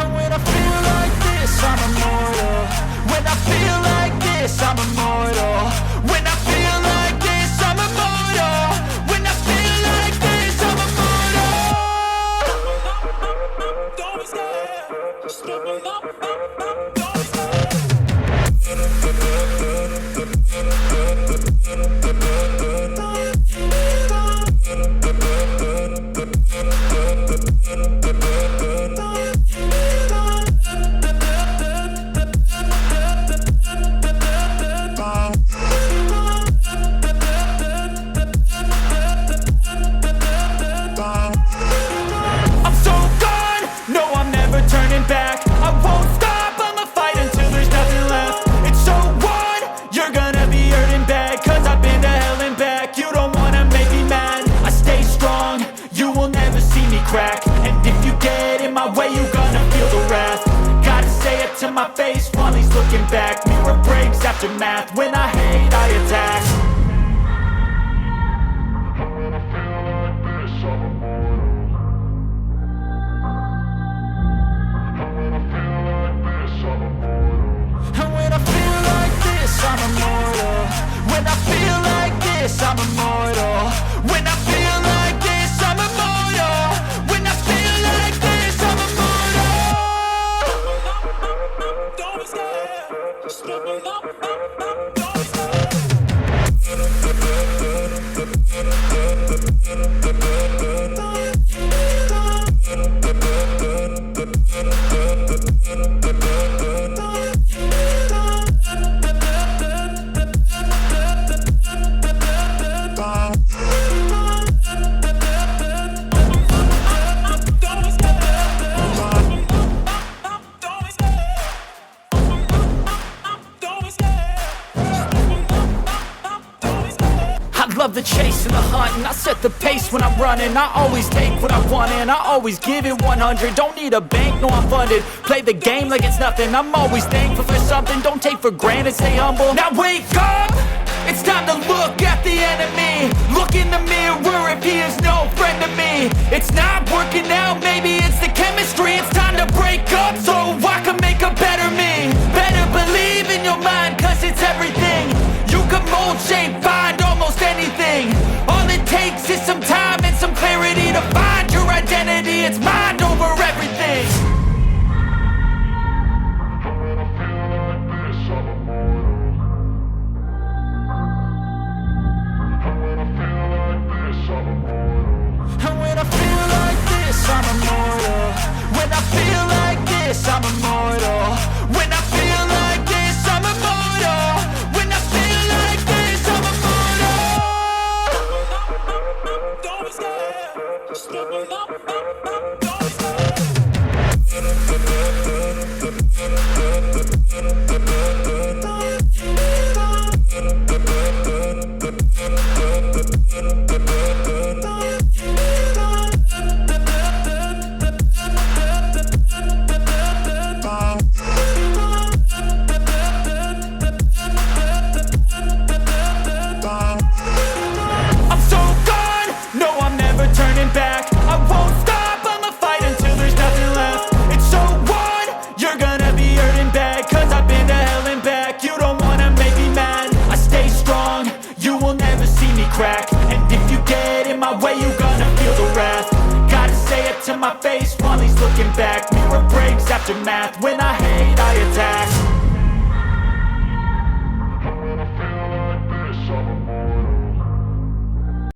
And when I feel like this, I'm immortal. When I feel like this, I'm immortal. When I feel like this, I'm immortal. When I feel like this, I'm immortal. Don't be scared. Step it up, don't be scared. I'm so gone, no I'm never turning back. I won't stop, I'ma fight until there's nothing left. It's so on, you're gonna be hurting bad. Cause I've been to hell and back. You don't wanna make me mad. I stay strong, you will never see me crack. And if you get in my way, you're gonna feel the wrath. Gotta say it to my face while he's looking back. Mirror breaks after math, when I hate I attack. I'm love the chase and the hunt, and I set the pace when I'm running. I always take what I want and I always give it 100. Don't need a bank, no I'm funded. Play the game like it's nothing. I'm always thankful for something. Don't take for granted, stay humble. Now wake up! It's time to look at the enemy. Look in the mirror if he is no friend to me. It's not working out, maybe it's the chemistry. It's time to break up so I can make a better me. Better believe in your mind, cause it's everything. You can mold, shape, find almost anything. All it takes is some time and some clarity to find your identity. It's mind over everything. And when I feel like this, I'm immortal. When I feel like this, I'm immortal. When I feel like this, I'm immortal. When I feel like this, I'm immortal. Don't stop. Just level up. Don't crack. And if you get in my way, you gonna feel the wrath. Gotta say it to my face while he's looking back. Mirror breaks after math. When I